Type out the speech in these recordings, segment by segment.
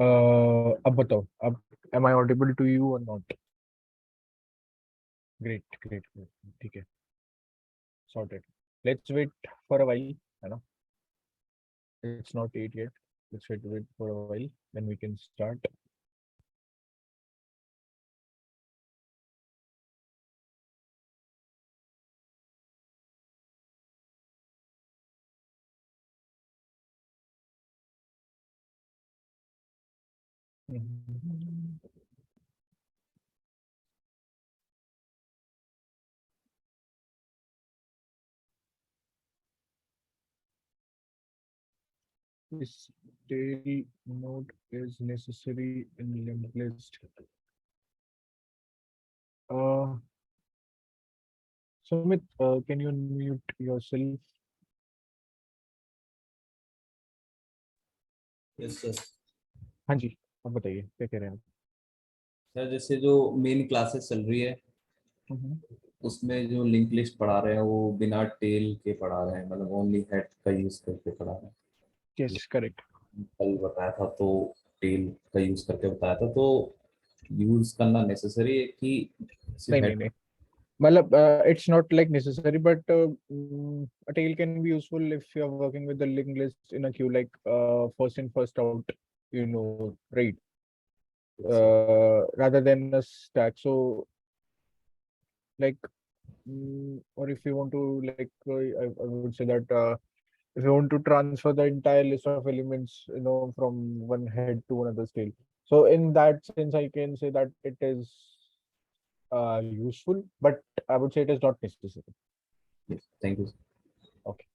अब बताओ, अब am I audible to you or not? Great, great, great. ठीक है, sorted. Let's wait for a while, है ना? It's not 8 yet. Let's wait for a while, then we can start. This tail note is necessary in linked list. Uh, Sumit, can you unmute yourself? Yes sir. हाँ जी, अब बताइए क्या कह रहे हैं आप? सर जैसे जो मेन क्लासेस चल रही है हम्म। उसमें जो लिंक लिस्ट पढ़ा रहे हैं वो बिना टेल के पढ़ा रहे हैं, मतलब ओनली हेड का यूज करके पढ़ा रहे हैं। Yes, correct. कल बताया था तो टेल का यूज करके बताया था, तो यूज करना नेसेसरी है कि सिर्फ नहीं नहीं हेड? नहीं, मतलब it's not like necessary, but a tail can be useful if you are working with the linked list in a queue, like first in first out, right? Rather than a stack. So like, or if you want to like, I would say that if you want to transfer the entire list of elements, from one head to another tail. So in that sense, I can say that it is useful, but I would say it is not necessary. Thank you. Okay.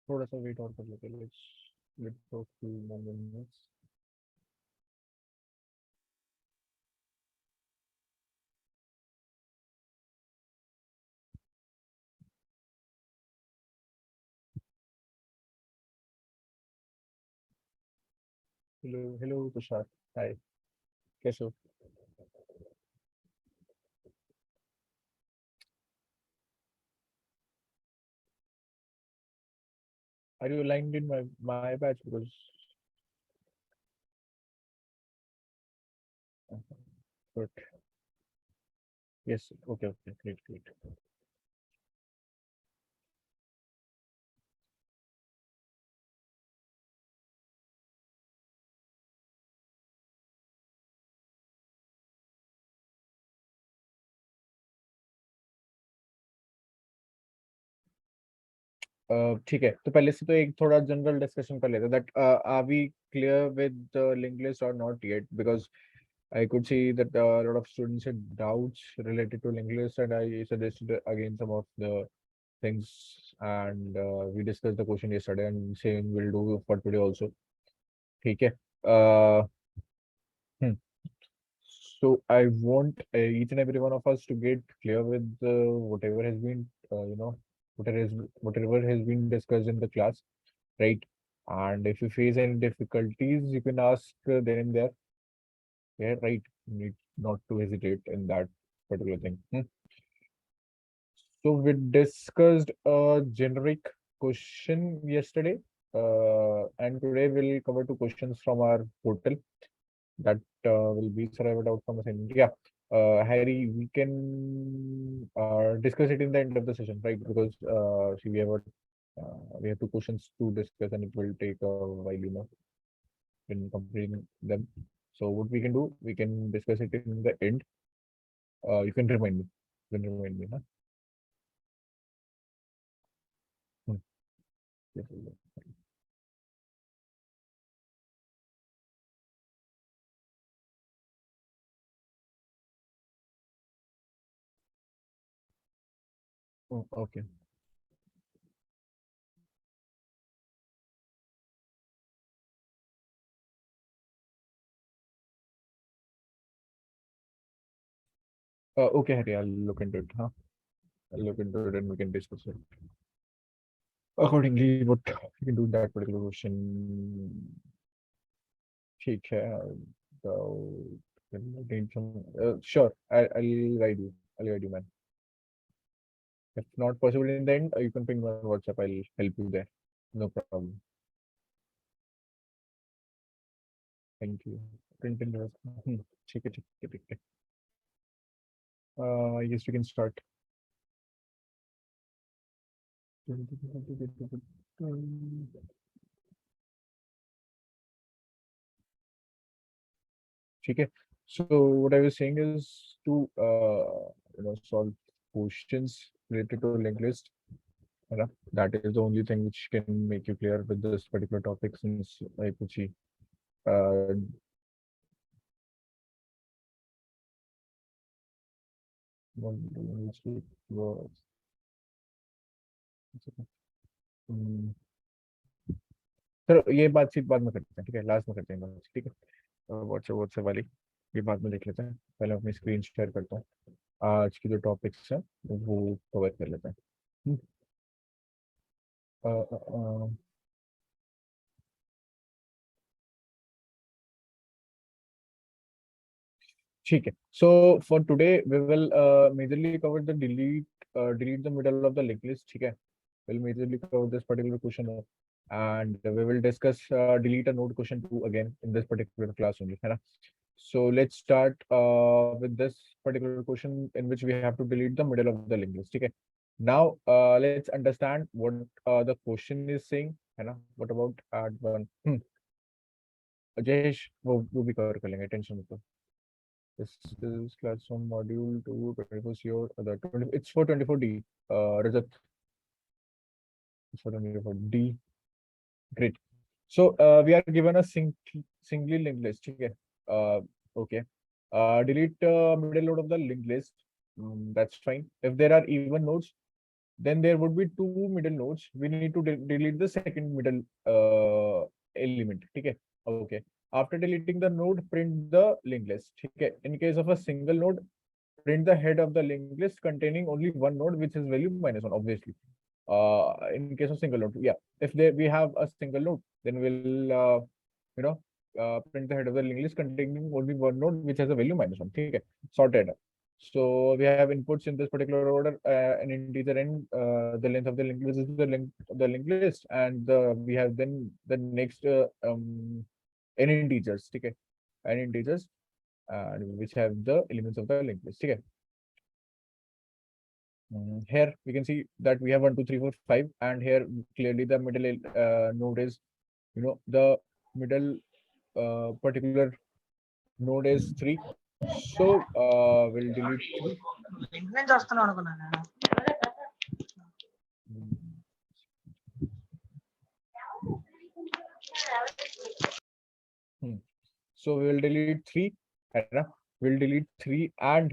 थोड़ा सा wait और कर लेते, let's for few more minutes. Hello hello Tushar, hi, कैसे हो? Are you aligned in my batch? Because good. Yes, okay, okay, great, great. ठीक है, तो पहले से तो एक थोड़ा जनरल डिस्कशन कर लेते हैं that are we clear with link list or not yet, because I could see that a lot of students had doubts related to linked list, and I suggested again some of the things, and we discussed the question yesterday, and same we'll do for today also. ठीक है. uh, hmm. So I want each and every one of us to get clear with whatever has been, whatever has been discussed in the class, right? And if you face any difficulties, you can ask then and there. Yeah, right. You need not to hesitate in that particular thing. So we discussed a generic question yesterday, and today we'll cover two questions from our portal that will be survived out from us in India. Harry, we can discuss it in the end of the session, right? Because see, we have two questions to discuss, and it will take a while, in completing them. So what we can do, we can discuss it in the end. You can remind me. You can remind me, huh? Yes, yes. Oh, okay. Okay, Harry, I'll look into it, huh? I'll look into it and we can discuss it. Accordingly, what we can do in that particular question. ठीक है, so, need some, sure, I'll guide you. I'll guide you, man. If not possible in the end, you can ping me on WhatsApp. I'll help you there. No problem. Thank you. Print in the ठीक है, ठीक है, ठीक है. Yes, we can start. ठीक है. So what I was saying is to solve questions related to linked list. That is the only thing which can make you clear with this particular topic, since I could see sir ये बातचीत बाद में करते हैं, ठीक है, last में करते हैं बात, ठीक है. व्हाट्सएप वाली ये बाद में देख लेते हैं, पहले अपनी स्क्रीन शेयर करता हूँ. आज की जो टॉपिक्स है वो कवर कर लेते हैं. अ, अ, अ, ठीक है. So for today we will majorly cover the delete the middle of the link list, ठीक है. We'll majorly cover this particular question, and we will discuss delete a node question 2 again in this particular class only, है ना. So let's start with this particular question in which we have to delete the middle of the link list, ठीक है. Now let's understand what the question is saying, है ना. What about add one? Jayesh वो भी cover कर लेंगे, tension मत लो. This is classroom module 2, 24 your other 20, it's for 24D. Rajat, it's for 24D. Great. So we are given a singly linked list, okay. Okay. Delete middle node of the linked list. That's fine. If there are even nodes, then there would be two middle nodes. We need to delete the second middle element, okay. Okay. After deleting the node, print the linked list, okay. In case of a single node, print the head of the linked list containing only one node, which is value -1, obviously. In case of single node, yeah. If we have a single node, then we'll print the head of the linked list containing only one node, which has a value -1. Okay, sorted. So we have inputs in this particular order, an integer and the length of the linked list is the length of the linked list, and we have then the next n integers, okay, n integers, which have the elements of the linked list, okay. Here we can see that we have 1, 2, 3, 4, 5, and here clearly the middle node is, the middle particular node is 3. So we'll delete 3. So we will delete 3, and we'll delete 3 and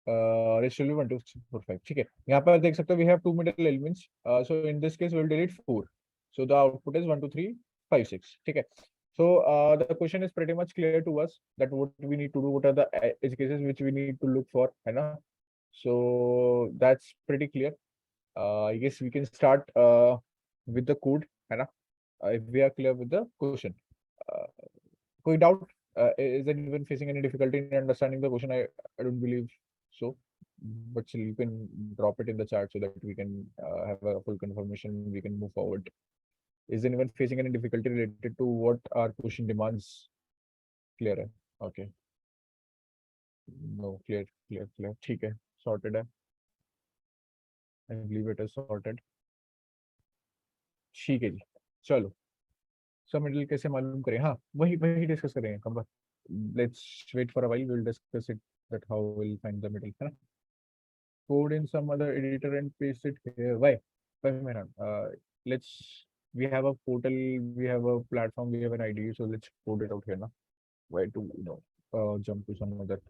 ratio 1, 2, 3, 4, 5. ठीक है, यहाँ पर देख सकते हो we have two middle elements. So in this case we'll delete 4. So the output is 1, 2, 3, 5, 6. ठीक है. So the question is pretty much clear to us that what we need to do, what are the edge cases which we need to look for, है ना. So that's pretty clear. I guess we can start with the code, है ना. If we are clear with the question. कोई doubt? Is anyone facing any difficulty in understanding the question? I don't believe so. but still you can drop it in the chat so that we can have a full confirmation. We can move forward. Is anyone facing any difficulty related to what our question demands? Clear है? Okay. No, clear, clear, clear. ठीक है, sorted है. I believe it is sorted. ठीक है जी, चलो. सब middle कैसे मालूम करें? हाँ, वही वही डिस्कस करेंगे. कम let's wait for a while. We'll discuss it that how we'll find the middle. है ना? Code in some other editor and paste it here. Why may not? Let's. We have a portal. We have a platform. We have an IDE. So let's code it out here now. Why to jump to some other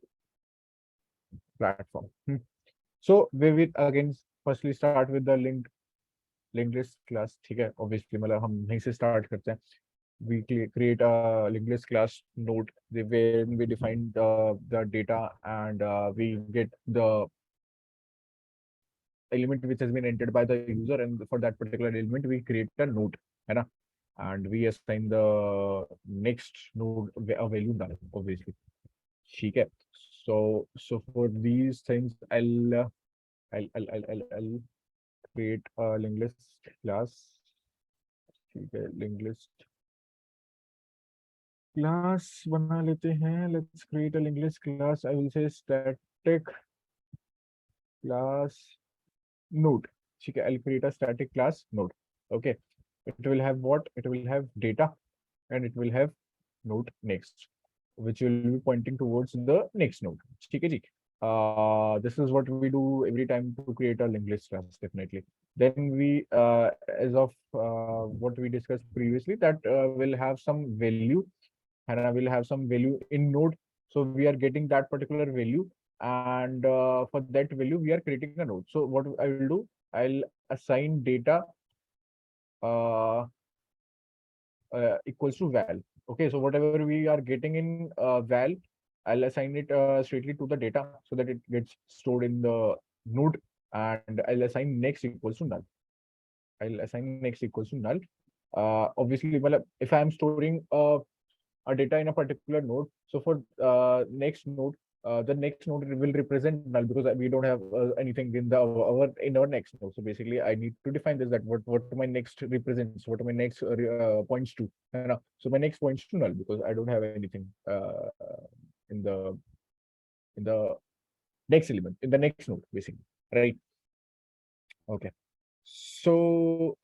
platform? So we will again firstly start with the linked list class. ठीक है, obviously मतलब हम यहीं से start करते हैं. We create a linked list class node where we define the data and we get the element which has been entered by the user, and for that particular element we create a node, है ना? And we assign the next node a value null, obviously. ठीक है. So for these things I'll create a linked list class. ठीक है, linked list class बना लेते हैं. Let's create a linked list class. I will say static class node. ठीक है, I'll create a static class node. Okay, it will have what? It will have data and it will have node next, which will be pointing towards the next node. ठीक है जी. This is what we do every time to create a linked list class, definitely. Then we, as of what we discussed previously, that will have some value, and I will have some value in node. So we are getting that particular value, and for that value we are creating a node. So what I will do, I'll assign data uh, equals to val. Okay, so whatever we are getting in val, I'll assign it straightly to the data so that it gets stored in the node, and I'll assign next equals to null. I'll assign next equals to null. Obviously, if I'm storing a data in a particular node, so for next node, the next node will represent null because we don't have anything in our next node. So basically, I need to define this, that what my next represents, what my next points to. So my next points to null because I don't have anything in the next element in the next node, basically, right? Okay. So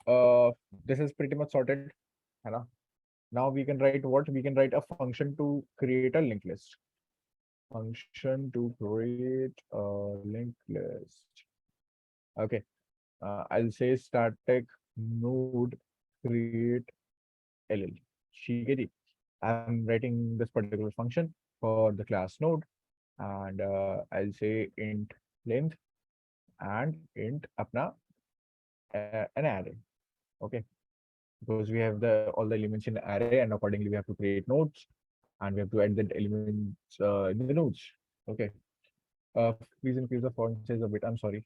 this is pretty much sorted. Now we can write what? We can write a function to create a linked list. Function to create a linked list. Okay. I'll say static node create LL. ठीक है जी. I'm writing this particular function for the class node, and I'll say int length and int apna an array. Okay, because we have all the elements in array, and accordingly we have to create nodes, and we have to add that elements in the nodes. Okay. Please increase the font size a bit. I'm sorry.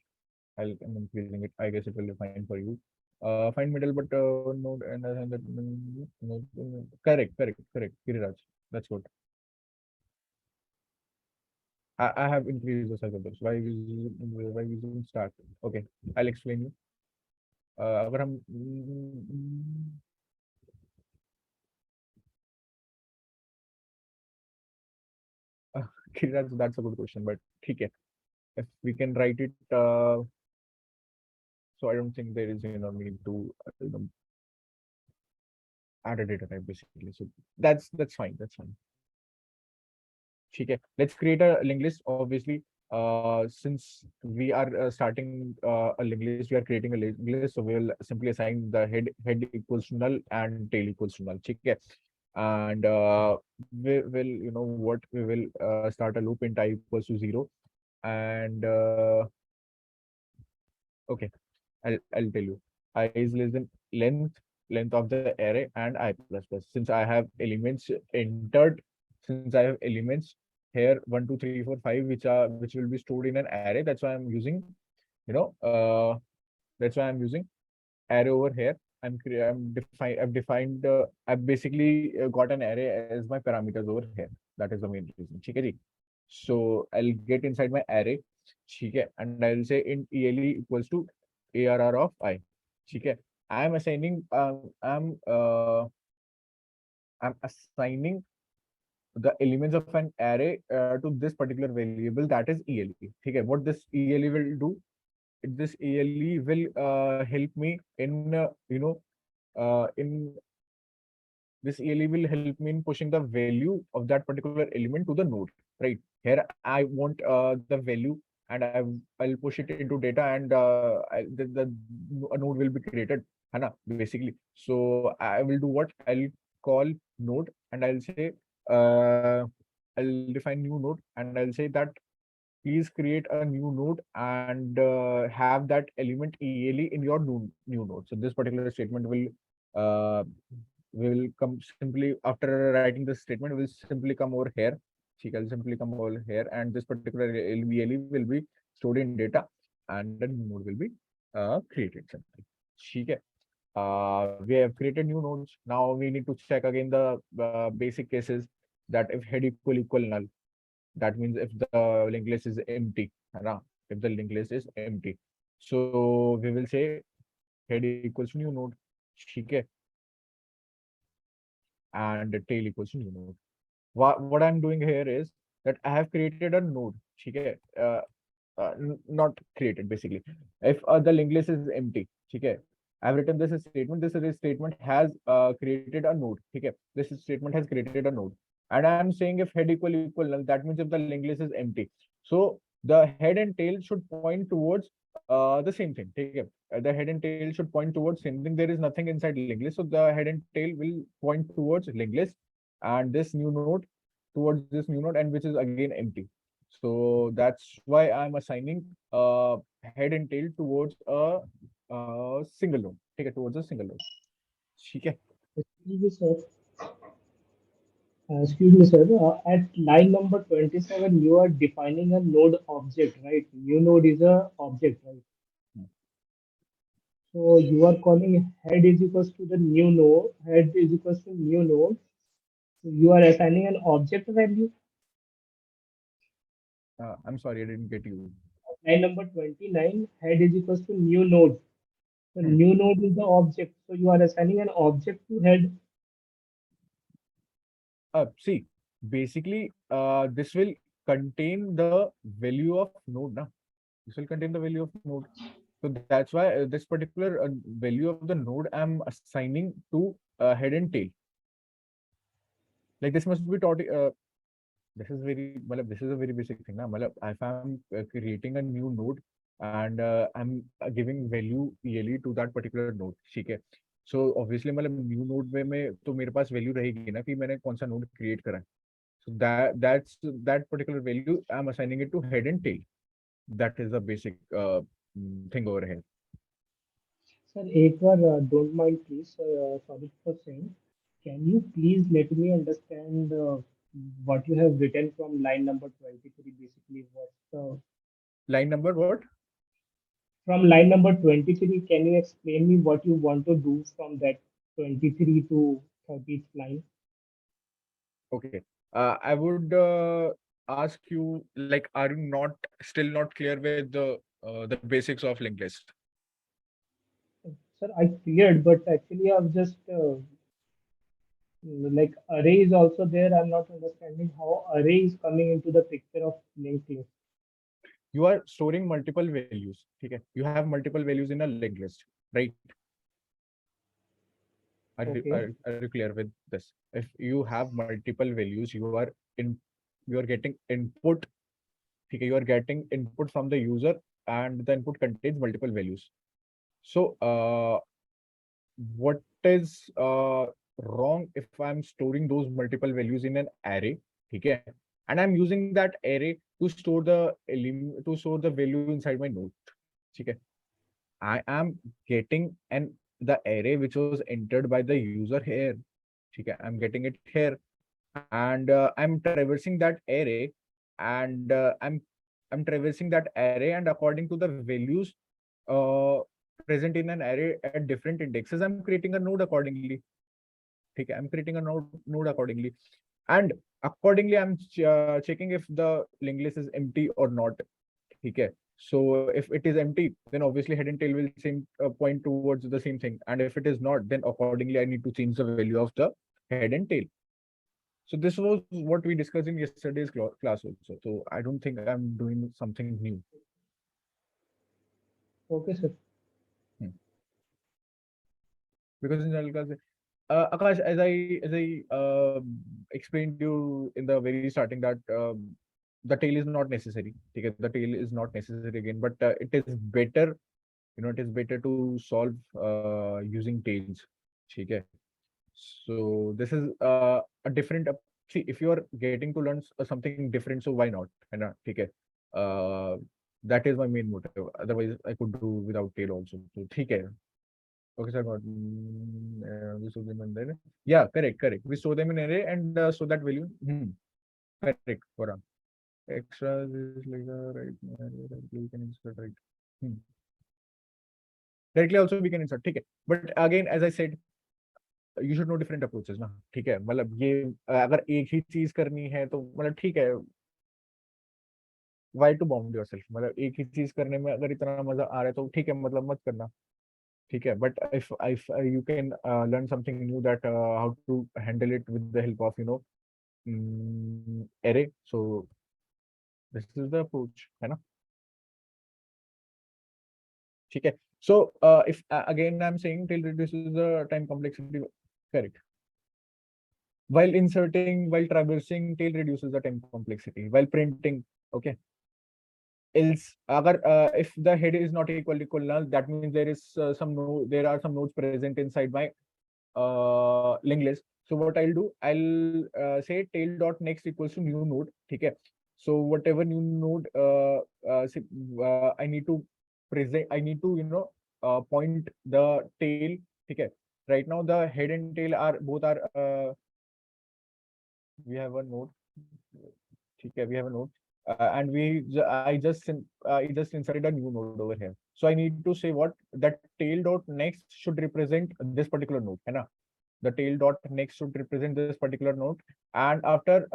I'm increasing it. I guess it will be fine for you. Find middle, but node and that. Correct. Giriraj, that's good. I have increased the size of this. Why using start? Okay, I'll explain you. अगर हम that's a good question, but ठीक है. If we can write it, so I don't think there is need to add a data type basically. So that's fine. That's fine. Okay, let's create a linked list. Obviously, since we are starting a linked list, we are creating a linked list. So we'll simply assign the head equals to null and tail equals to null. Okay, and we will what we will start a loop in I equals to 0, and okay, I'll tell you. I is less than length of the array and I plus plus. Since I have elements entered, since I have elements here 1, 2, 3, 4, 5, which will be stored in an array. That's why I'm using, that's why I'm using array over here. I've defined I've basically got an array as my parameters over here. That is the main reason. So I'll get inside my array. ठीक है, and I'll say int ELE equals to ARR of I. ठीक है, I'm assigning I'm assigning the elements of an array to this particular variable, that is ELE. ठीक है, what this ELE will do, this ELE will help me in in this ELE will help me in pushing the value of that particular element to the node, right? Here I want the value, and I'll push it into data, and a node will be created, है ना, basically. So I will do what? I'll call node, and I'll say I'll define new node, and I'll say that please create a new node and have that element ELE in your new node. So this particular statement uh, will come simply after writing this statement, will simply come over here. ठीक है, will simply come over here, and this particular ELE will be stored in data, and the new node will be created simply. ठीक है. We have created new nodes. Now we need to check again the basic cases, that if head equal null, that means if the linked list is empty, है ना? If the linked list is empty, so we will say head equals new node, ठीक है, and tail equals new node. What I'm doing here is that I have created a node, ठीक है, not created basically. If the linked list is empty, ठीक है, I've written this statement. This statement has created a node, ठीक है. This statement has created a node, and I'm saying if head equal null, that means if the linked list is empty, so the head and tail should point towards the same thing, ठीक है. The head and tail should point towards same thing. There is nothing inside linked list, so the head and tail will point towards linked list, and this new node towards this new node, and which is again empty. So that's why I'm assigning head and tail towards a single node. ठीक है, towards a single node. ठीक है. Excuse me, sir. Excuse me, sir. At line number 27, you are defining a node object, right? New node is a object, right? So you are calling head is equals to the new node. Head is equals to new node. So you are assigning an object value. I'm sorry, I didn't get you. Line number 29, head is equals to new node. So new node is the object. So you are assigning an object to head. See, basically, this will contain the value of node, na? This will contain the value of node. So that's why this particular value of the node I'm assigning to head and tail. Like this must be taught. This is very, well, this is a very basic thing, na? If I'm creating a new node and I'm giving value ELE to that particular node, ठीक है. So obviously, new node में तो मेरे पास value रहेगी ना कि मैंने कौन सा node create करा है. So that particular value I'm assigning it to head and tail. That is the basic thing over here. Sir, एक बार don't mind please. Sorry for saying. Can you please let me understand what you have written from line number 23? Basically, what's the Line number what? from line number 23? Can you explain me what you want to do from that 23 to 30th line? Okay. I would ask you, like, are you still not clear with the basics of linked list? Sir, I cleared, but actually I've just like array is also there. I'm not understanding how array is coming into the picture of linked list. You are storing multiple values. Okay. You have multiple values in a linked list, right? Are you clear with this? If you have multiple values, you are getting input. Okay, you are getting input from the user, and the input contains multiple values. So what is wrong if I'm storing those multiple values in an array? Okay, and I'm using that array to store the value inside my node. Okay, I am getting the array which was entered by the user here. Okay, I'm getting it here, and I'm traversing that array, and I'm traversing that array, and according to the values present in an array at different indexes, I'm creating a node accordingly. Okay, I'm creating a node accordingly, and accordingly I'm checking if the linked list is empty or not. ठीक है. So if it is empty, then obviously head and tail will same point towards the same thing, and if it is not, then accordingly I need to change the value of the head and tail. So this was what we discussed in yesterday's class also. So I don't think I'm doing something new. Okay, sir. Because in general class, Akash, as I explained you in the very starting that the tail is not necessary. Okay, the tail is not necessary again, but it is better. It is better to solve using tails. Okay. So this is a different. See, if you are getting to learn something different, so why not? And okay. That is my main motive. Otherwise, I could do without tail also. So, okay. Okay, sir. Got we store them in there. Yeah, correct. We store them in array and so that value. Correct. Correct. Extras is like right. We can insert right. Directly also we can insert. ठीक है. But again, as I said, you should know different approaches ना. ठीक है. मतलब ये अगर एक ही चीज करनी है तो मतलब ठीक है. Why to bound yourself? मतलब एक ही चीज करने में अगर इतना मजा आ रहा है तो ठीक है. मतलब मत करना. ठीक है. But if you can learn something new that how to handle it with the help of array. So this is the approach, है ना? ठीक है. So if again I'm saying tail reduces the time complexity. Correct. While inserting, while traversing, tail reduces the time complexity. While printing, okay. Else, agar if the head is not equal null, that means there is there are some nodes present inside my linked list. So what I'll do, I'll say tail dot next equals to new node. Okay. So whatever new node I need to present, I need to point the tail. Okay. Right now the head and tail are both are we have a node. Okay, we have a node. And I just inserted a new node over here. So I need to say what that tail dot next should represent this particular node, है ना? The tail dot next should represent this particular node, and after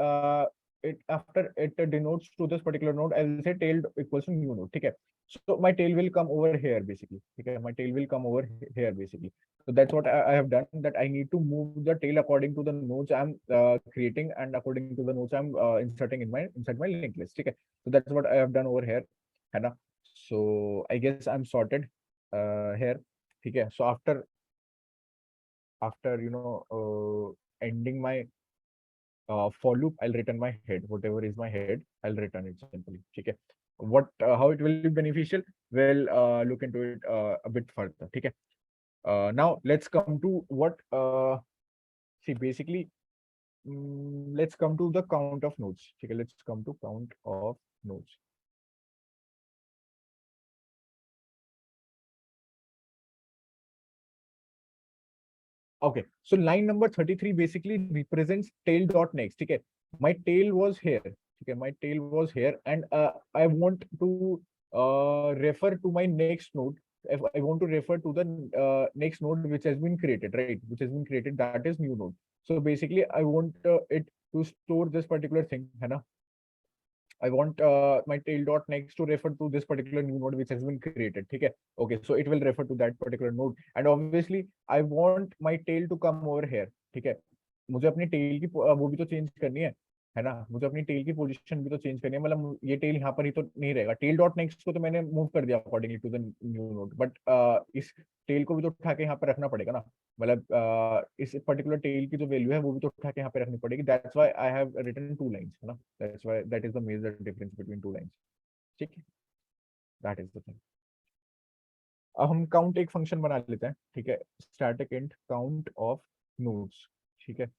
it denotes to this particular node, I will say tail equals to new node. Okay, so my tail will come over here basically. Okay, my tail will come over here basically. So that's what I have done. That I need to move the tail according to the nodes I'm creating and according to the nodes I'm inserting inside my linked list. Okay, so that's what I have done over here, है ना? So I guess I'm sorted here. Okay, so after ending my for loop, I'll return my head. Whatever is my head, I'll return it simply. Okay. How it will be beneficial? We'll look into it a bit further. Okay. Now let's come to what see basically let's come to the count of nodes. Okay, let's come to count of nodes. Okay, so line number 33 basically represents tail dot next. Okay, my tail was here. Okay, my tail was here, and I want to refer to my next node. If I want to refer to the next node which has been created, right? Which has been created, that is new node. So basically, I want it to store this particular thing, है ना? I want my tail dot next to refer to this particular new node which has been created. Okay, okay, so it will refer to that particular node, and obviously I want my tail to come over here. Okay, मुझे अपनी tail की वो भी तो change करनी है ना? मुझे अपनी tail की position भी तो change करनी है. मतलब ये tail यहाँ पर ही तो नहीं रहेगा. Tail dot next को तो मैंने move कर दिया accordingly to the new node, but इस tail को भी तो उठा के यहाँ पर रखना पड़ेगा ना. मतलब इस particular tail की जो value है वो भी तो उठा के यहाँ पे रखनी पड़ेगी. That's why I have written 2 lines, है ना? That's why that is the major difference between 2 lines. ठीक है? That is the thing. अब हम count एक function बना लेते हैं. ठीक है? Static int count of nodes. ठीक है?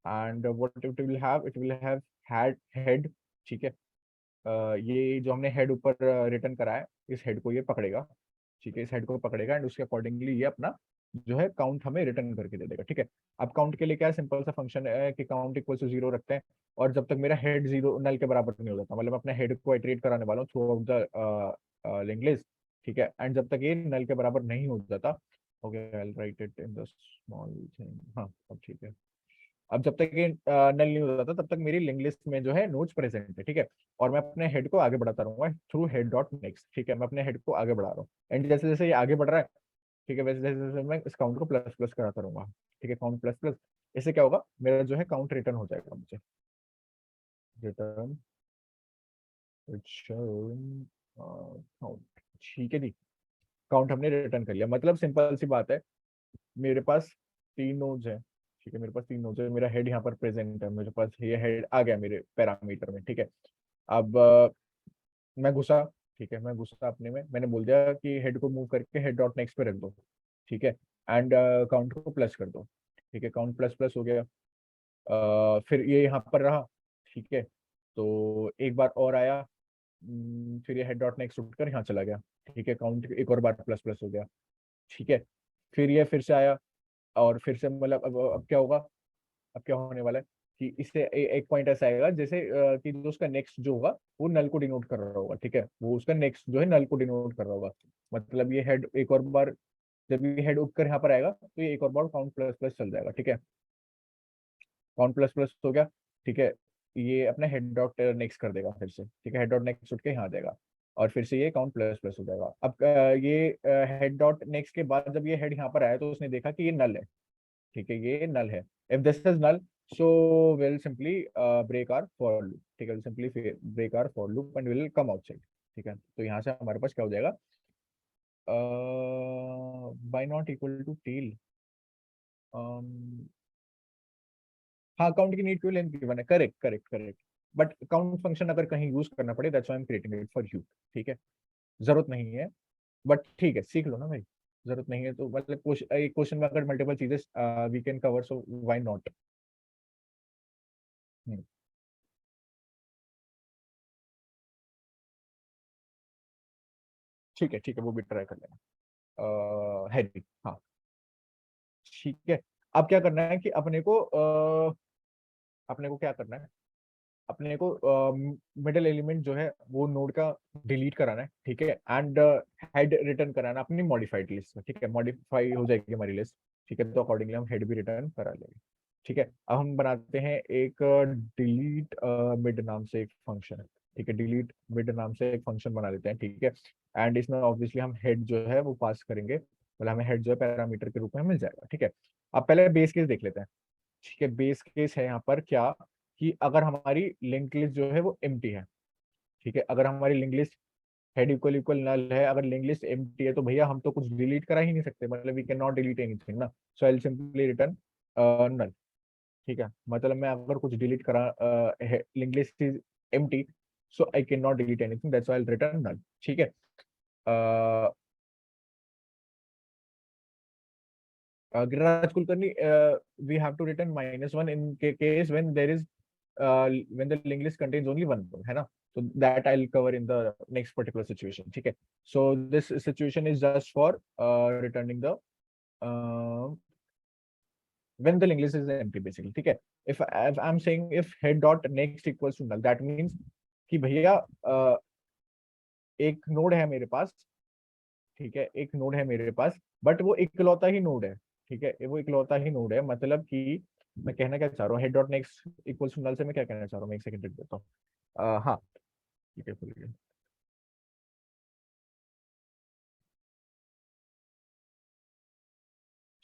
And what it will have head. ठीक है? ये जो हमने head ऊपर रिटर्न करा है, इस head को ये पकड़ेगा. ठीक है? इस head को पकड़ेगा एंड उसके अकॉर्डिंगली ये अपना जो है काउंट हमें रिटर्न करके दे देगा. ठीक है? अब काउंट के लिए क्या सिंपल सा फंक्शन है कि काउंट इक्वल टू 0 रखते हैं, और जब तक मेरा हेड 0 नल के बराबर नहीं हो जाता, मतलब मैं अपने हेड को इटरेट कराने वाला हूँ through out the linked list. ठीक है? एंड जब तक ये नल के बराबर नहीं हो जाता, okay, I will write it in the small thing. हाँ, अब ठीक है. अब जब तक ये नल नहीं हो जाता तब तक मेरी लिंक लिस्ट में जो है नोड्स प्रेजेंट है, ठीक है। और मैं अपने हेड को आगे बढ़ाता रहूंगा थ्रू हेड डॉट नेक्स्ट, ठीक है। मैं अपने हेड को आगे बढ़ा रहा हूँ, एंड जैसे जैसे ये आगे बढ़ रहा है, ठीक है, वैसे जैसे जैसे मैं इस काउंट को प्लस प्लस कराता रहूंगा, ठीक है। काउंट प्लस प्लस, इससे क्या होगा, मेरा जो है काउंट रिटर्न हो जाएगा मुझे, रिटर्न काउंट, ठीक है जी। काउंट हमने रिटर्न कर लिया, मतलब सिंपल सी बात है, मेरे पास 3 नोड्स हैं, ठीक है। मेरे पास 3 नोड्स है, मेरा हेड यहाँ पर प्रेजेंट है, मेरे पास ये हेड आ गया मेरे पैरामीटर में, ठीक है। अब मैं घुसा, ठीक है, मैं घुसा अपने में, मैंने बोल दिया कि हेड को मूव करके हेड डॉट नेक्स्ट पे रख दो, ठीक है। एंड काउंट को प्लस कर दो, ठीक है। काउंट प्लस प्लस हो गया। फिर ये यहाँ पर रहा, ठीक है। तो एक बार और आया, फिर ये हेड डॉट नेक्स्ट उठकर यहाँ चला गया, ठीक है। काउंट एक और बार प्लस प्लस हो गया, ठीक है। फिर ये फिर से आया, और फिर से मतलब अब क्या होगा, अब क्या होने वाला है कि इससे एक पॉइंट ऐसा आएगा जैसे कि जो उसका नेक्स्ट जो होगा वो नल को डिनोट कर रहा होगा, ठीक है। वो उसका नेक्स्ट जो है नल को डिनोट कर रहा होगा, मतलब ये हेड एक और बार, जब ये हेड उठकर यहाँ पर आएगा तो ये एक और बार काउंट प्लस प्लस चल जाएगा, ठीक है। काउंट प्लस प्लस हो गया, ठीक है। ये अपना हेड डॉट नेक्स्ट कर देगा फिर से, ठीक है। हेड डॉट नेक्स्ट उठ के यहाँ आ जाएगा, और फिर से ये काउंट प्लस प्लस हो जाएगा। अब ये हेड डॉट नेक्स्ट के बाद जब ये हेड यहाँ पर आया तो उसने देखा कि ये नल है, ठीक है, ये नल है। If this is null, so will simply break our for loop, ठीक है। Will simply break our for loop and will come outside, ठीक है। तो यहाँ से हमारे पास क्या हो जाएगा, by not equal to tail, हाँ, काउंट की नीड टू लेंथ गिवन है, correct correct correct. But count function अगर कहीं यूज करना पड़े, that's why I am creating it for you, ठीक है। जरूरत नहीं है, बट ठीक है, सीख लो ना भाई। जरूरत नहीं है तो मतलब एक क्वेश्चन में अगर मल्टीपल चीजें we can cover, so why not. ठीक है, ठीक है, वो भी ट्राई कर लेना, है जी, हाँ। ठीक है, अब क्या करना है कि अपने को क्या करना है, अपने को मिडिल एलिमेंट जो है वो नोड का डिलीट कराना है, ठीक है। एंड हेड रिटर्न कराना है अपनी मॉडिफाइड लिस्ट में, ठीक है। मॉडिफाई हो जाएगी हमारी लिस्ट, ठीक है। तो अकॉर्डिंगली हम हेड भी रिटर्न करा लेंगे, ठीक है। अब हम बनाते हैं एक डिलीट मिड नाम से एक फंक्शन है, ठीक है। डिलीट मिड नाम से एक फंक्शन बना लेते हैं, ठीक है। एंड इसमें ऑब्वियसली हम हेड जो है वो पास करेंगे, मतलब हमें हेड जो है पैरामीटर के रूप में मिल जाएगा, ठीक है। अब पहले बेस केस देख लेते हैं, ठीक है। बेस केस है यहाँ पर क्या, कि अगर हमारी लिंक लिस्ट जो है वो एम्प्टी है, ठीक है। अगर हमारी link list head equal equal null है, अगर लिंक लिस्ट एम्प्टी है, तो भैया हम तो कुछ डिलीट करा ही नहीं सकते, मतलब we can not delete anything ना। So I will simply return null, ठीक है। मतलब मैं अगर कुछ डिलीट करा, link list is empty, so I can not delete anything, that's why I will return null, ठीक है। Giriraj Kulkarni, we have to return -1 in case when there is when the linked list contains only one node, है ना। So that I'll cover in the next particular situation, ठीक है। So this situation is just for returning the uh, when the linked list is empty basically, ठीक है। If I'm saying if head dot next equals to null, that means कि भैया एक node है मेरे पास, ठीक है। एक नोड है मेरे पास, बट वो इकलौता ही नोड है, ठीक है। वो इकलौता ही नोड है, मतलब कि मैं कहना क्या चाह रहा हूँ, head dot next equals to null से मैं क्या कहना चाह रहा हूँ, मैं एक सेकंड देता हूँ। हाँ, ठीक है, खुल गया,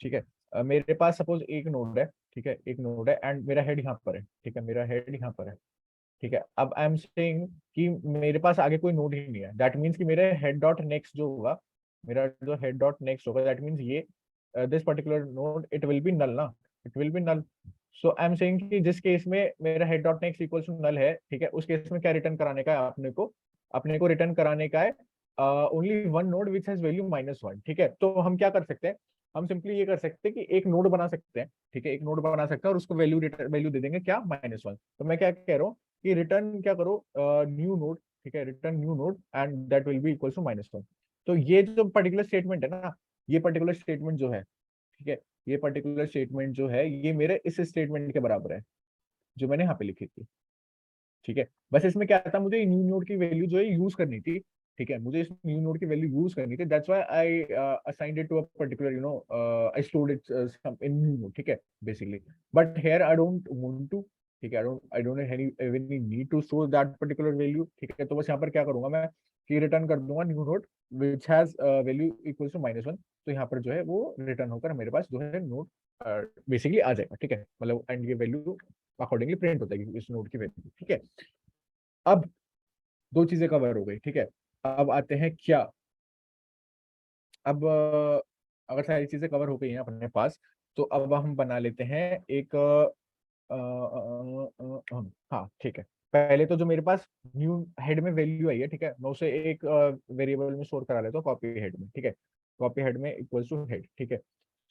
ठीक है। मेरे पास सपोज एक नोड है, ठीक है, एक नोड है, एंड मेरा हेड यहाँ पर है, ठीक है। मेरा हेड यहाँ पर है, ठीक है। अब आई एम सेइंग कि मेरे पास आगे कोई नोड ही नहीं है, दैट मीन्स कि मेरे हेड डॉट नेक्स्ट जो होगा, मेरा जो हेड डॉट नेक्स्ट होगा, दैट मीन्स ये this particular node it will be null ना, it will be null. So I am saying कि जिस केस में मेरा head dot next equals to null है, ठीक है, उस केस में क्या रिटर्न कराने का है अपने को रिटर्न कराने का है only one node which has value -1, ठीक है। तो हम क्या कर सकते हैं, हम सिंपली ये कर सकते हैं कि एक नोड बना सकते हैं, ठीक है। एक नोड बना सकते हैं और उसको वैल्यू दे देंगे क्या, -1। तो मैं क्या कह रहा हूँ कि रिटर्न क्या करो, न्यू नोड, ठीक है। Return new node and that will be equal to -1। तो ये जो पर्टिकुलर स्टेटमेंट है ना, ये पर्टिकुलर स्टेटमेंट जो है, ठीक है, ये पर्टिकुलर स्टेटमेंट जो है ये मेरे इस स्टेटमेंट के बराबर है जो मैंने यहाँ पे लिखी थी, ठीक है। बस इसमें क्या था, मुझे न्यू नोड की वैल्यू जो है यूज करनी थी, ठीक है, मुझे इस न्यू नोड की वैल्यू यूज करनी थी, that's why I assigned it to a particular I stored it some in new node, ठीक है basically, but here I don't want to, ठीक है, I don't have any need to store that particular value, ठीक है, तो बस यहाँ पर क्या करूंगा मैं कि रिटर्न कर दूंगा new node which has value equals to -1, तो यहाँ पर जो है वो रिटर्न होकर मेरे पास जो है नोड बेसिकली आ जाएगा, ठीक है, मतलब एंड ये वैल्यू अकॉर्डिंगली प्रिंट हो जाएगी इस नोड की वैल्यू, ठीक है। अब दो चीजें कवर हो गई, ठीक है, अब आते हैं क्या, अब अगर सारी चीजें कवर हो गई हैं अपने पास, तो अब हम बना लेते हैं एक हाँ ठीक है, पहले तो जो मेरे पास न्यू हेड में वैल्यू आई है, ठीक है, मैं उसे एक वेरिएबल में स्टोर करा लेता हूँ कॉपी हेड में, ठीक है, कॉपी हेड में इक्वल्स टू हेड, ठीक है,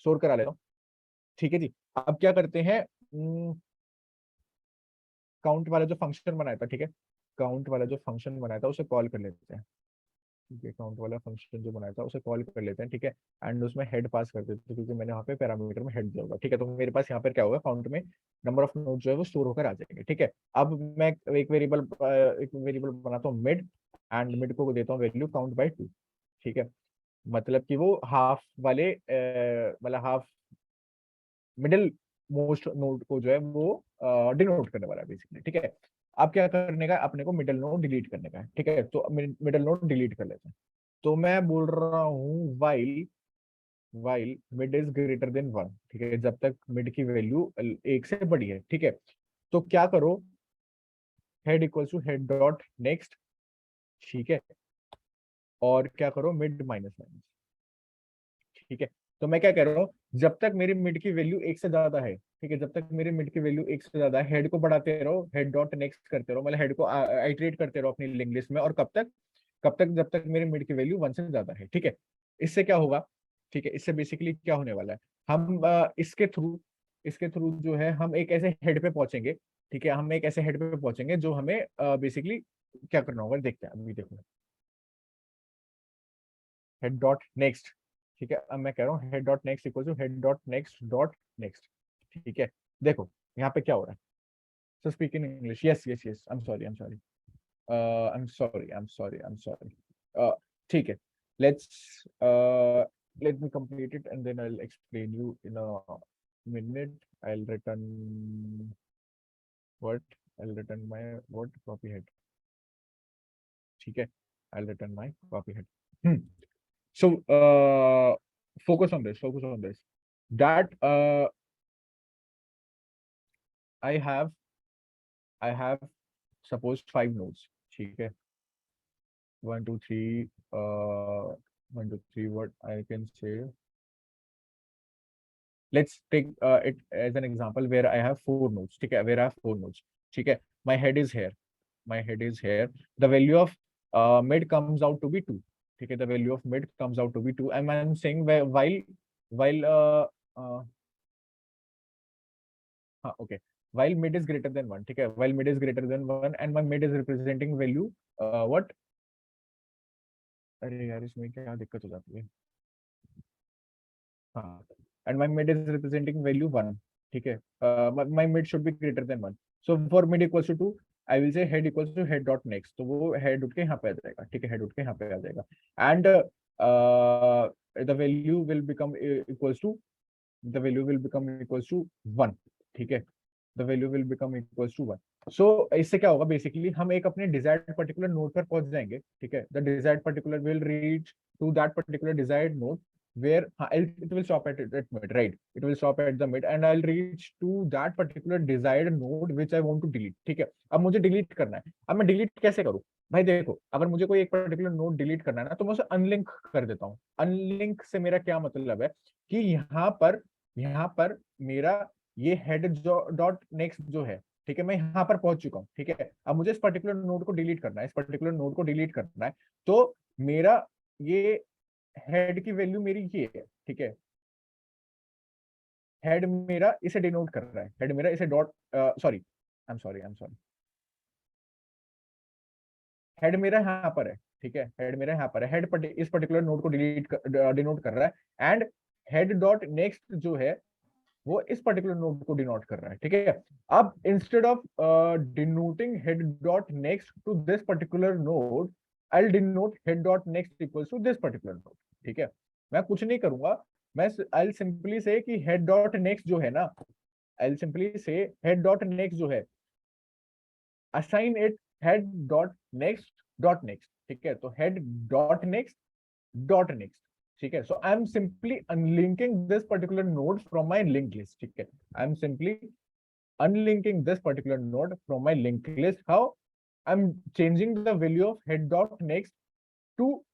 स्टोर करा लेता हूँ, ठीक है जी। अब क्या करते हैं, काउंट वाला जो फंक्शन बनाया था, ठीक है, काउंट वाला जो फंक्शन बनाया था उसे कॉल कर लेते हैं, ठीक है, काउंट वाला फंक्शन जो बनाया था उसे कॉल कर लेते हैं, ठीक है, एंड उसमें हेड पास कर देते हैं क्योंकि मैंने वहाँ पे पैरामीटर में हेड दिया होगा, ठीक है, तो मेरे पास यहाँ पर क्या होगा, काउंट में नंबर ऑफ नोड जो है वो स्टोर होकर आ जाएंगे, ठीक है। अब मैं एक वेरिएबल बनाता हूँ मिड, एंड मिड को देता हूँ वैल्यू काउंट बाई 2, ठीक है, मतलब कि वो हाफ वाले मतलब हाफ मिडिल मोस्ट नोड को जो है वो डिनोट करने वाला है बेसिकली, ठीक है। अब क्या करने का, अपने को मिडिल नोड डिलीट करने का है, ठीक है, तो मिडिल नोड डिलीट कर लेते हैं, तो मैं बोल रहा हूँ while mid is greater than 1, ठीक है, जब तक मिड की वैल्यू 1 से बड़ी है, ठीक है, तो क्या करो, head equals to head dot next, ठीक है, और क्या करो मिड माइनस माइनस, ठीक है, तो मैं क्या कह रहा हूँ, जब तक मेरी मिड की वैल्यू 1 से ज्यादा है, ठीक है, जब तक मेरी मिड की वैल्यू 1 से ज्यादा है, हेड को बढ़ाते रहो, हेड डॉट नेक्स्ट करते रहो, मतलब हेड को आइटरेट करते रहो अपनी लिंक लिस्ट में, और कब तक जब तक मेरी मिड की वैल्यू 1 से ज्यादा है, ठीक है। इससे क्या होगा, ठीक है, इससे बेसिकली क्या होने वाला है, हम इसके थ्रू जो है हम एक ऐसे हेड पे पहुंचेंगे, ठीक है, हम एक ऐसे हेड पे पहुंचेंगे जो हमें बेसिकली क्या करना होगा, देखते हैं अभी, देखो हेड डॉट नेक्स्ट, ठीक है, अब मैं कह रहा हूँ head dot next equal to head dot next, ठीक है, देखो यहाँ पे क्या हो रहा है, so speak in English, yes yes yes, I am sorry, ठीक है, let's let me complete it and then I'll explain you in a minute. I'll return what, I'll return my what copy head, ठीक है, I'll return my copy head. So focus on this that I have suppose 5 nodes, ठीक है, 1 2 3 1 2 3 what I can say, let's take it as an example where I have 4 nodes, ठीक है, where I have 4 nodes, ठीक है, my head is here, the value of mid comes out to be 2, ठीक है, the value of mid comes out to be 2, and I'm saying while uh, हाँ okay, while mid is greater than 1, ठीक है, while mid is greater than 1 and my mid is representing value what, अरे यार इसमें क्या दिक्कत हो जाती है, हाँ, and my mid is representing value 1, ठीक है, my mid should be greater than 1, so for mid equals to 2 I will say head equals to head dot next, तो वो head उठ के यहाँ पे आ जाएगा, ठीक है, head उठ के यहाँ पे आ जाएगा, and the value will become equals to the value will become equals to 1, ठीक है, the value will become equals to 1, so इससे क्या होगा, बेसिकली हम एक अपने डिजायर्ड पर्टिकुलर नोड पर पहुंच जाएंगे, ठीक है, the desired particular will reach to that particular desired node where it will stop at mid, right, it will stop at the mid and I'll reach to that particular desired node which I want to delete, ठीक है, अब मुझे delete करना है, अब मैं delete कैसे करूँ भाई, देखो अगर मुझे कोई एक पर्टिकुलर नोड डिलीट करना है ना, तो मैं उसे अनलिंक कर देता हूँ, अनलिंक से मेरा क्या मतलब है कि यहाँ पर मेरा ये हेड जो डॉट नेक्स्ट जो है, ठीक है, मैं यहाँ पर पहुंच चुका हूँ, ठीक है, अब मुझे इस पर्टिकुलर नोड को डिलीट करना है, इस पर्टिकुलर नोड को डिलीट करना है, तो मेरा ये हेड की वैल्यू मेरी ये है, ठीक है, हेड मेरा इसे डिनोट कर रहा है, हेड मेरा इसे dot sorry I am sorry, head मेरा यहाँ पर है, ठीक है, हेड मेरा यहाँ पर है, हेड इस पर्टिकुलर नोड को डिनोट कर रहा है, एंड हेड डॉट नेक्स्ट जो है वो इस पर्टिकुलर नोड को डिनोट कर रहा है, ठीक है। अब instead of denoting head dot next to this particular node, I'll denote head dot next equals to this particular node. ठीक है, मैं कुछ नहीं करूंगा, मैं I'll simply say कि head dot next जो है ना, I'll simply say head dot next जो है, assign it head dot next, ठीक है, तो head dot next, ठीक है. So I'm simply unlinking this particular node from my linked list. ठीक है, I'm simply unlinking this particular node from my linked list. How? I'm changing the value of head dot next to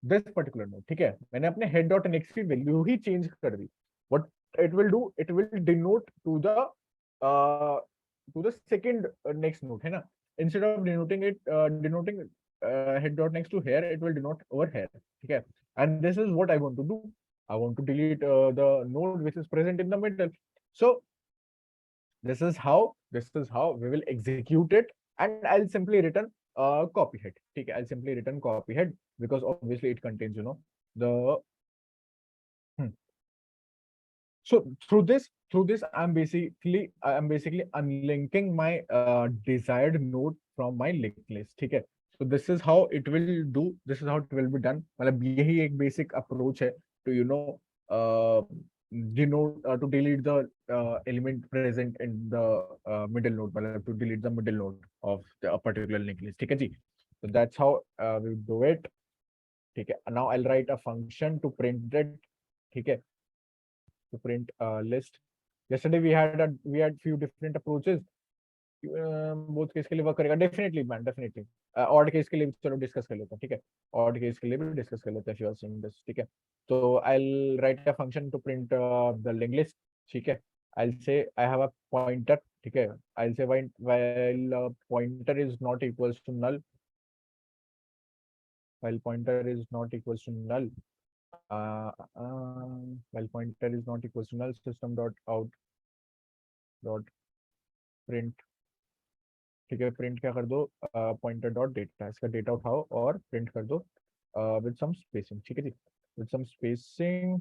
this particular node. ठीक है, मैंने अपने head dot next की value ही change कर दी. What it will do, it will denote uh, to the second next node, है ना. Instead of denoting head dot next to here, it will denote over here. ठीक है, and this is what I want to do. I want to delete the node which is present in the middle. So this is how we will execute it, and I'll simply return copy head. ठीक है, I'll simply return copy head because obviously it contains, the so through this I'm basically unlinking my desired node from my linked list. ठीक है, so this is how it will do, this is how it will be done. मतलब यही एक basic approach है to uh, denote to delete the element present in the middle node, मतलब to delete the middle node of the particular linked list. ठीक है जी, so that's how we do it. ठीक है, now I'll write a function to print it. ठीक है, to print a list. Yesterday we had few different approaches. Both case के लिए work करेगा definitely man, definitely. Odd case के लिए चलो डिस्कस कर लेते हैं. ठीक है, ऑड केस के लिए भी डिस्कस कर लेते हैं, if you are seeing this. ठीक है, तो I'll write a function to print the linked list. ठीक है, I'll say I have a pointer. ठीक है, I'll say while pointer is not equals to null, while pointer is not equals to null, while pointer is not equals to null, system dot out dot print. ठीक है, print क्या कर दो, pointer dot data, इसका data उठाओ और print कर दो विद सम स्पेसिंग. ठीक है जी, with some spacing.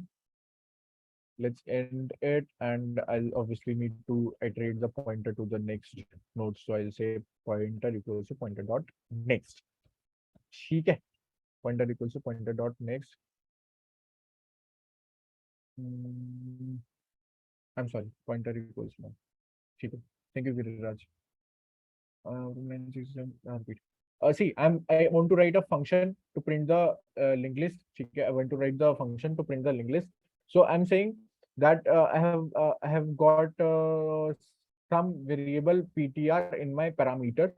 Let's end it, and I'll obviously need to iterate the pointer to the next node. So I'll say pointer equals to pointer dot next. ठीक है, pointer equals to pointer dot next. I'm sorry, pointer equals to. ठीक है, thank you Giriraj. Repeat. See, I want to write a function to print the linked list. I want to write the function to print the linked list. So I'm saying that I have got some variable ptr in my parameter.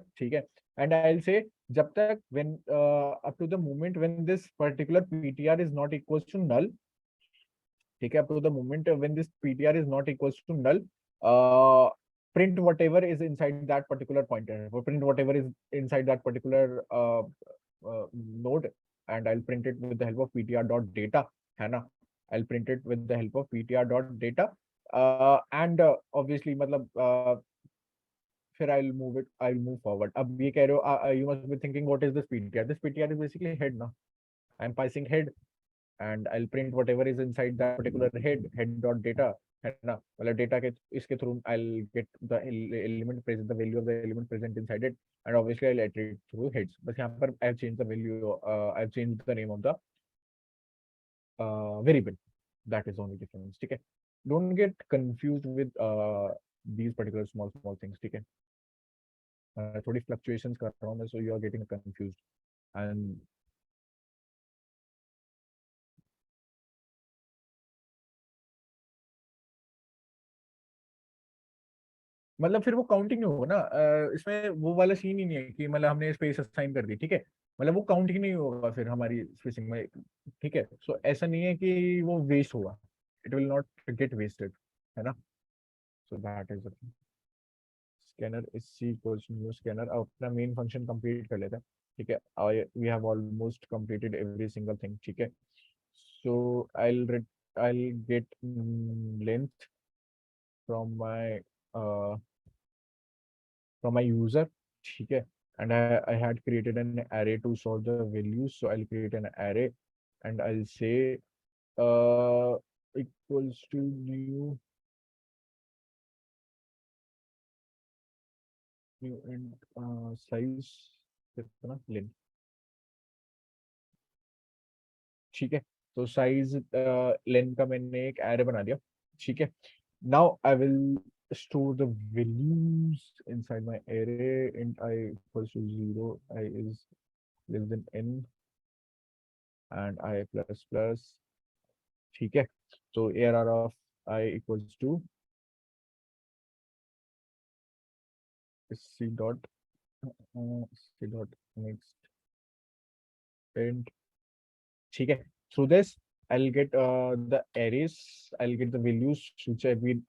And I'll say jab tak when up to the moment when this particular ptr is not equals to null. Up to the moment when this ptr is not equals to null, print whatever is inside that particular pointer, or print whatever is inside that particular node, and I'll print it with the help of ptr.data. है ना, I'll print it with the help of ptr.data, and obviously मतलब फिर I'll move forward. अब ये कह रहे हो, you must be thinking what is this ptr? This ptr is basically head ना. I'm passing head, and I'll print whatever is inside that particular head dot data, है ना, मतलब डेटा के इसके through I'll get the element present, the value of the element present inside it, and obviously I'll iterate through heads. बस यहाँ पर I've changed the value, I've changed the name of the variable. That is only difference. ठीक है, don't get confused with these particular small things. ठीक है, थोड़ी fluctuations कर रहा हूँ मैं, so you are getting confused. And मतलब फिर वो काउंटिंग नहीं होगा ना, इसमें वो वाला सीन ही नहीं है कि मतलब हमने स्पेस असाइन कर दी. ठीक है, मतलब वो काउंट ही नहीं होगा फिर हमारी स्पेसिंग में. ठीक है, सो ऐसा नहीं है कि वो वेस्ट होगा, it will not get wasted, है ना. So that is scanner is c equals to new scanner. अब अपना मेन फंक्शन कंप्लीट कर लेते हैं. ठीक है, we have almost completed every single thing. ठीक है, सो I'll get length from my user. ठीक है, and I had created an array to sort the values, so I'll create an array, and I'll say equals to new and size कितना length. ठीक है, तो size लेन का मैंने एक array बना दिया, ठीक है। Now I will store the values inside my array int I equals to 0, I is less than n and I plus plus, ठीक है। तो arr of I equals to c dot next int, ठीक है। Through this I'll get the arrays, I'll get the values which have been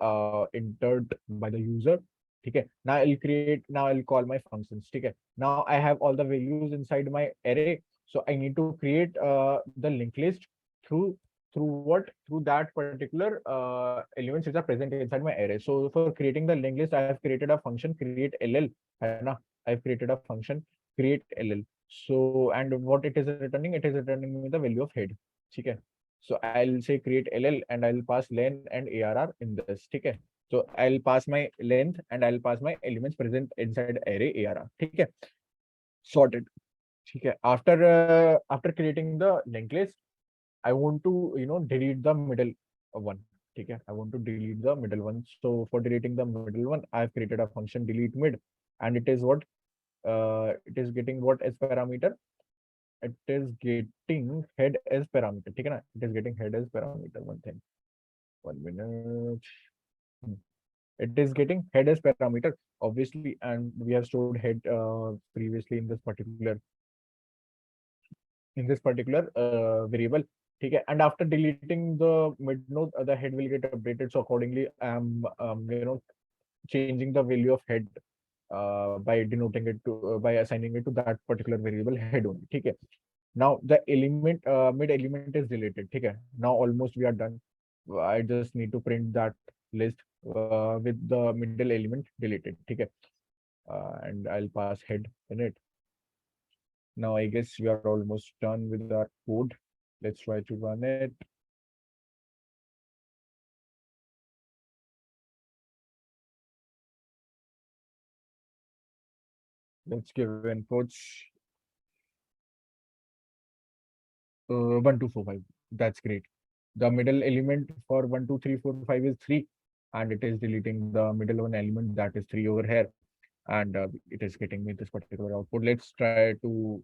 entered by the user, ठीक है। Now I'll call my functions, ठीक है। Now I have all the values inside my array, so I need to create the linked list through what, through that particular elements which are present inside my array. So for creating the linked list I have created a function create ll, है ना, I've created a function create ll. So and what it is returning, it is returning me the value of head, ठीक है। So I'll say create ll and I'll pass len and arr in this, ठीक है। So I'll pass my length and I'll pass my elements present inside array arr, ठीक है, sorted, ठीक है। After creating the linked list I want to delete the middle one, ठीक है। I want to delete the middle one, so for deleting the middle one I've created a function delete mid, and it is what it is getting what as parameter, it is getting head as parameter, ठीक है ना, it is getting head as parameter, one thing, 1 minute. It is getting head as parameter obviously, and we have stored head previously in this particular variable, ठीक है। And after deleting the mid node the head will get updated, so accordingly I am changing the value of head by denoting it to by assigning it to that particular variable head only, ठीक है। Now the element mid element is deleted, ठीक है। Now almost we are done, I just need to print that list with the middle element deleted, ठीक है। And I'll pass head in it. Now I guess we are almost done with our code. Let's try to run it. Let's give inputs. 1 2 4 5. That's great. The middle element for 1 2 3 4 5 is 3, and it is deleting the middle one element, that is 3 over here, and it is getting me this particular output. Let's try to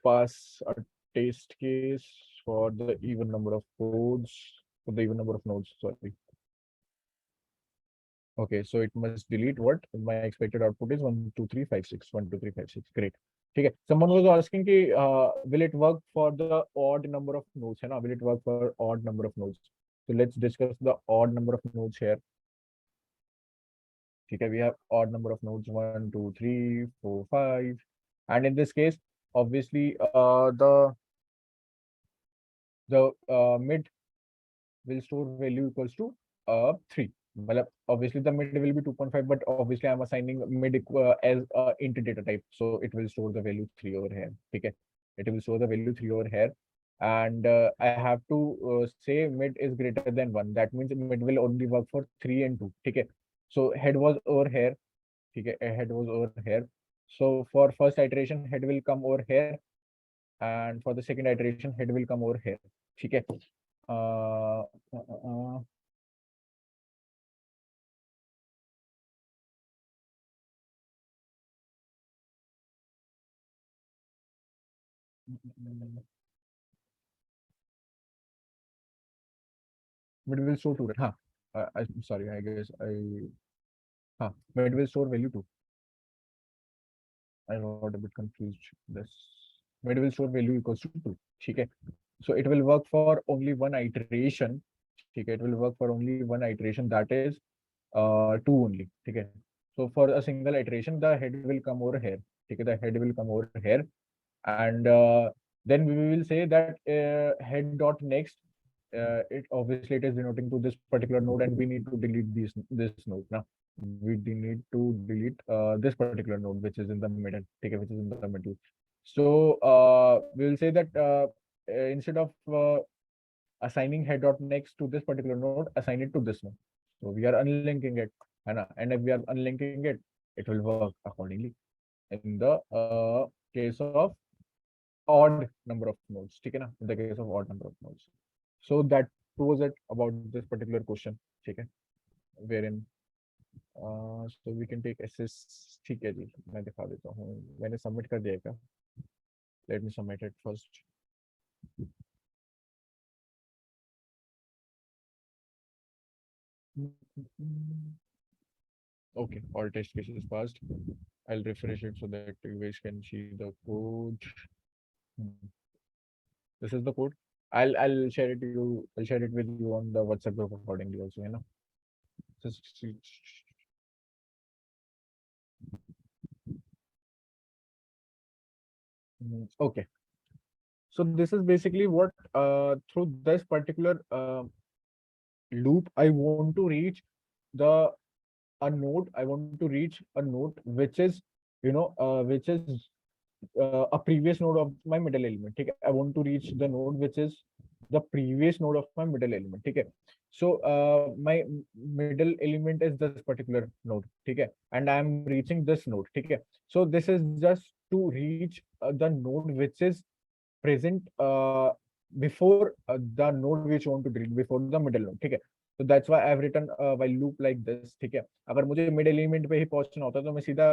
pass a test case for the even number of codes, for the even number of nodes, sorry. Okay, so it must delete what my expected output is 1 2 3 5 6, 1 2 3 5 6, great, ठीक है। Someone was asking कि will it work for the odd number of nodes, है ना, will it work for odd number of nodes? So let's discuss the odd number of nodes here, ठीक है। We have odd number of nodes 1 2 3 4 5, and in this case obviously the mid will store value equals to 3. Well, obviously the mid will be 2.5, but obviously I'm assigning mid as int data type, so it will store the value 3 over here, okay? It will store the value 3 over here, and I have to say mid is greater than 1. That means mid will only work for 3 and 2, okay? So head was over here, okay? Head was over here. So for first iteration head will come over here, and for the second iteration head will come over here, okay? uh, uh, uh, mid will store 2, right? I'm sorry, I guess mid will store value 2. I got a bit confused. This mid will store value equals to 2, okay? So it will work for only one iteration, okay? It will work for only one iteration, that is 2 only, okay? So for a single iteration the head will come over here, okay? The head will come over here, and then we will say that head dot next, it obviously it is denoting to this particular node, and we need to delete this node now. We need to delete this particular node which is in the middle, okay, which is in the middle. So we will say that instead of assigning head dot next to this particular node, assign it to this one. So we are unlinking it, and if we are unlinking it, it will work accordingly. In the case of odd number of nodes, ठीक है ना, in the case of odd number of nodes. So that was it about this particular question, ठीक है, wherein so we can take SS, ठीक है जी, मैं दिखा देता हूँ, मैंने सबमिट कर दिया क्या, let me submit it first. Okay, all test cases passed. I'll refresh it so that you guys can see the code. This is the code. I'll share it to you. I'll share it with you on the WhatsApp group accordingly also, you know. Just okay. So this is basically what through this particular loop I want to reach the a node. I want to reach a node which is, you know, which is a previous node of my middle element. Okay, I want to reach the node which is the previous node of my middle element. Okay, so my middle element is this particular node. Okay, and I am reaching this node. Okay, so this is just to reach the node which is present before the node which you want to delete, before the middle node. ठीक है, so that's why I've written while loop like this. ठीक है, अगर मुझे mid element पे ही पहुंचना होता तो मैं सीधा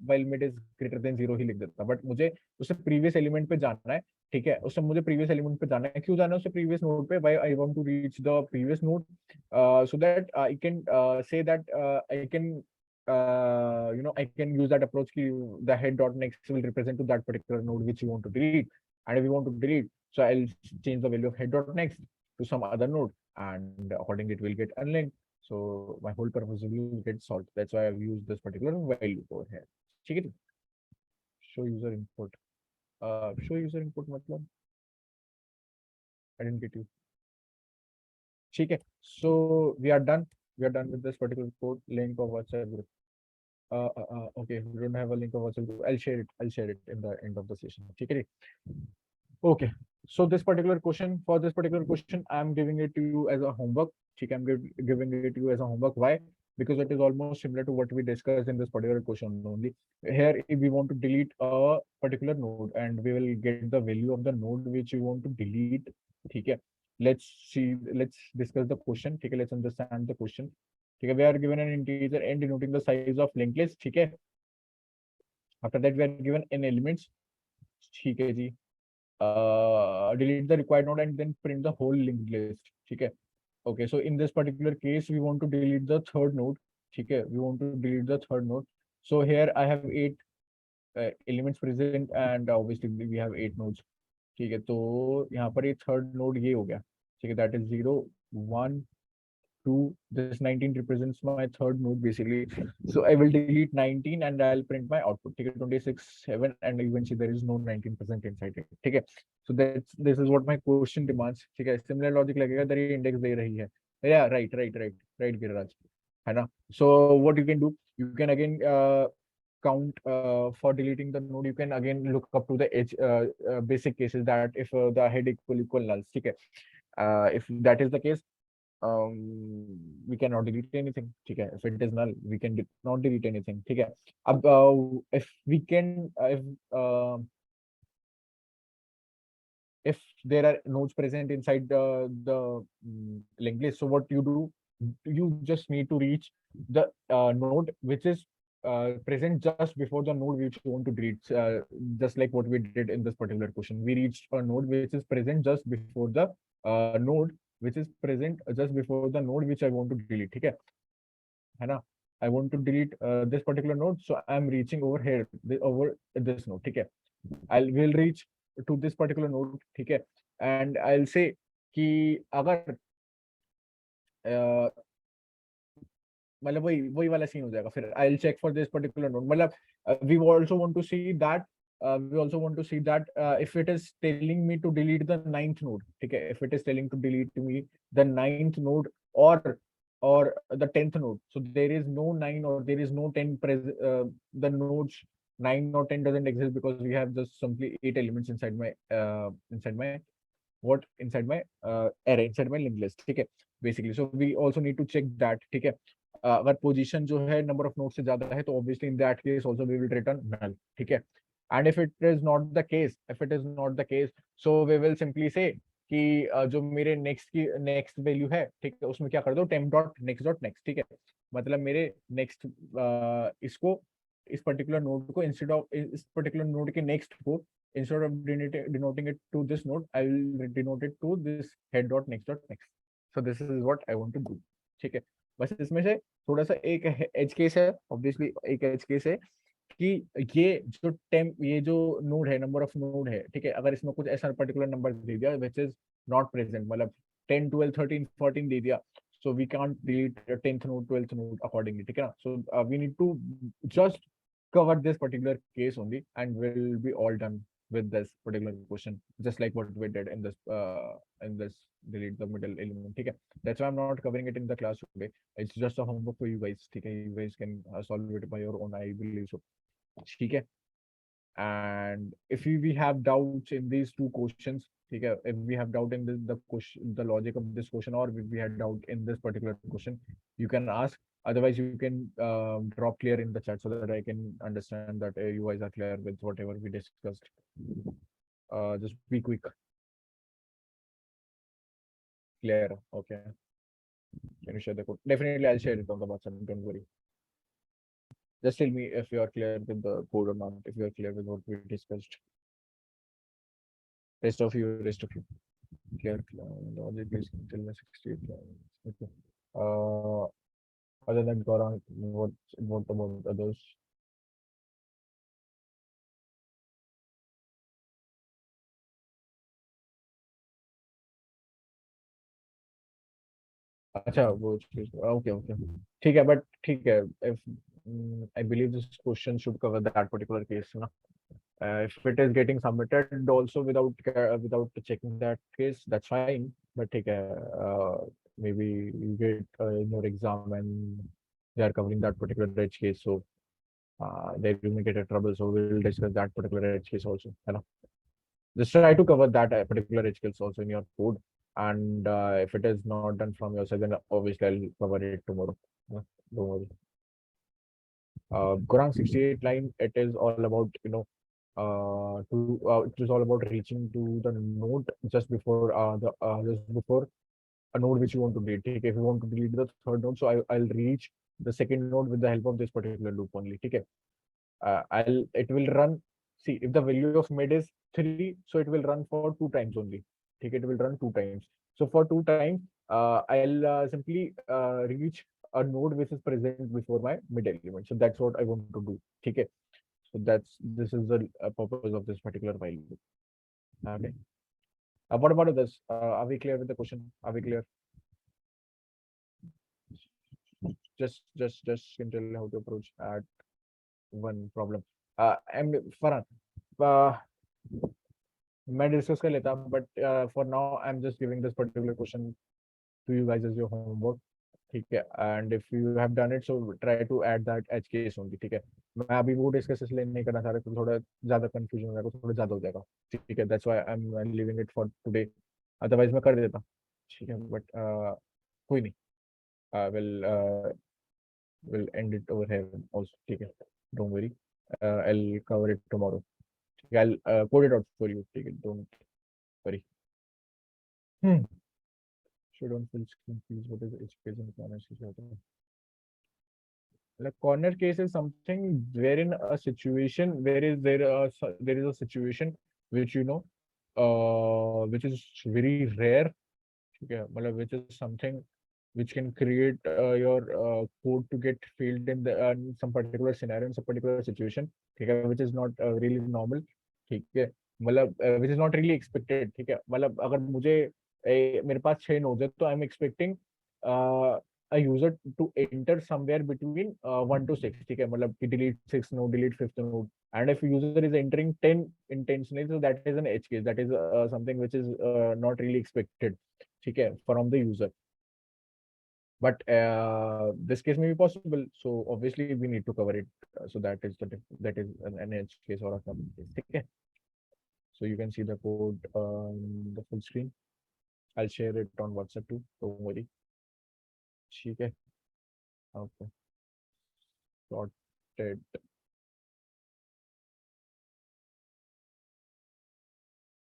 while mid is greater than 0 ही लिख देता, बट मुझे उससे प्रीवियस एलिमेंट पे जाना है. ठीक है, उससे मुझे प्रीवियस एलिमेंट पे जाना है. क्यों जाना है उससे प्रीवियस नोड पे? Why I want to reach the previous node so that I can say that I can you know, I can use that approach ki the head dot next will represent to that particular node which you want to delete. And if we want to delete, so I'll change the value of head dot next to some other node, and accordingly it will get unlinked. So my whole purpose will get solved. That's why I've used this particular while loop over here. ठीक है जी? Show user input. Show user input मतलब I didn't get you. ठीक है. So we are done. We are done with this particular code. Link of WhatsApp group. Okay, we don't have a link of WhatsApp group. I'll share it. I'll share it in the end of the session. ठीक है जी? Okay, so this particular question, for this particular question, I'm giving it to you as a homework. I'm giving it to you as a homework. Why? Because it is almost similar to what we discussed in this particular question only. Here, if we want to delete a particular node, and we will get the value of the node which you want to delete. Okay, let's see. Let's discuss the question. Okay, let's understand the question. Okay, we are given an integer n denoting the size of linked list. Okay. After that, we are given n elements. Okay, ji. Delete the required node and then print the whole linked list. Okay. Okay, so in this particular case, we want to delete the third node. Okay, we want to delete the third node. So here I have 8 elements present, and obviously we have 8 nodes. ठीक है, तो यहाँ पर ये third node ये हो गया. ठीक है, that is 0 1 2. This 19 represents my third node basically. So I will delete 19 and I'll print my output. ठीक है, 26 7, and you can see there is no 19% inside it. ठीक है, so this is what my question demands. ठीक है, similar logic लगेगा, तेरी index दे रही है. Yeah, right गिरिराज, है ना? So what you can do, you can again count for deleting the node. You can again look up to the edge basic cases that if the head equal nulls. ठीक है, if that is the case, we cannot delete anything. ठीक है, if it is null, we can not delete anything. ठीक है, अब if we can if there are nodes present inside the linked list, so what you do, you just need to reach the node which is present just before the node which you want to delete, just like what we did in this particular question. We reached a node which is present just before the node which is present just before the node which I want to delete. ठीक है ना? I want to delete this particular node, so I'm reaching over here, over this node. ठीक है, will reach to this particular node. ठीक है, and I'll say कि अगर मतलब वही वाला सीन हो जाएगा. फिर I'll check for this particular node. मतलब we also want to see that if it is telling me to delete the 9th node. ठीक है, if it is telling to delete me the 9th node or the 10th node, so there is no 9 or there is no 10 the nodes 9 or 10 doesn't exist, because we have just simply 8 elements inside my array, inside my linked list. ठीक है, basically. So we also need to check that. ठीक है, अगर position जो है number of node से ज्यादा है, तो obviously in that case also we will return null. ठीक है, And if it is not the case, so we will simply say कि जो मेरे next value है, ठीक है, उसमें क्या कर दो, temp dot next, ठीक है, मतलब मेरे next इसको, इस particular node को instead of इस particular node के next को, instead of denoting it to this node, I will denote it to this head dot next. So this is what I want to do. ठीक है, बस इसमें से थोड़ा सा एक edge case है, obviously एक edge case है कि ये जो नोड है, नंबर ऑफ नोड है, ठीक है, अगर इसमें कुछ ऐसा पर्टिकुलर नंबर दे दिया विच इज नॉट प्रेजेंट, मतलब 10 12 13 14 दे दिया, so we can't delete 10th node 12th node accordingly, ठीक है ना. So we need to just cover this particular case only and we'll be all done with this particular question, just like what we did in this delete the middle element, ठीक है. That's why I'm not covering it in the class today. It's just a homework for you guys, ठीक है. You guys can solve it by your own, I believe so. ठीक है. And if we have doubts in these two questions, ठीक है, if we have doubt in the question, the logic of this question, or if we had doubt in this particular question, you can ask. Otherwise you can drop clear in the chat so that I can understand that you guys are clear with whatever we discussed. Just be quick. Clear? Okay, can you share the code? Definitely I'll share it on the WhatsApp, don't worry. Just tell me if you are clear with the code or not, if you are clear with what we discussed. Rest of you. Clear. Logic is till the 68 lines. Okay. Other than Gaurang, what about others? अच्छा वो चीज, okay, ठीक है, but ठीक है, if I believe this question should cover that particular case ना. If it is getting submitted also without checking that case, that's fine, but ठीक है, maybe you get in your exam and they are covering that particular edge case, so they will get a trouble, so we will discuss that particular edge case also, है ना. Just try to cover that particular edge case also in your code, and if it is not done from your side, then obviously I'll cover it tomorrow. Don't worry. Gorang 68 line, it is all about, it is all about reaching to the node just before a node which you want to delete. Okay? If you want to delete the third node, so I'll reach the second node with the help of this particular loop only. Okay? It will run. See, if the value of mid is 3, so it will run for 2 times only. Okay? It will run 2 times. So for 2 times, I'll simply reach a node which is present before my mid element. So that's what I want to do. Okay? So this is the purpose of this particular while loop. Okay. What about this? Are we clear with the question? Are we clear? Just can tell how to approach at one problem. And Farhan, मैं discuss कर लेता, but for now I'm just giving this particular question to you guys as your homework. ठीक है, and if you have done it, so try to add that edge case only. ठीक है, मैं अभी वो डिस्कस इसलिए नहीं करना चाह रहा क्योंकि थोड़ा ज्यादा कंफ्यूजन हो जाएगा, थोड़ा ज्यादा हो जाएगा. ठीक है, that's why I'm leaving it for today. Otherwise मैं कर देता. ठीक है, but कोई नहीं, will end it over here also. ठीक है, don't worry, I'll cover it tomorrow. ठीक है, I'll code it out for you. ठीक है, don't worry. Should on full screen please, what is the education corner? Like corner case is something wherein a situation there is a situation which which is very rare. Okay, which is something which can create your code to get failed in some particular scenario, in some particular situation. Okay, which is not really normal. ठीक है, which is not really expected. ठीक है, अगर मुझे मेरे पास 6 nodes है, तो I am expecting a user to enter somewhere between 1 to 6. ठीक है, कि delete 6 node, delete 5th node, and if user is entering 10 intentionally, so that is an edge case. That is something which is not really expected. ठीक है, from the user. But this case may be possible, so obviously we need to cover it. So that is an edge case or a common case. ठीक है, so you can see the code on the full screen. I'll share it on WhatsApp too, don't worry. ठीक है, okay, sorted.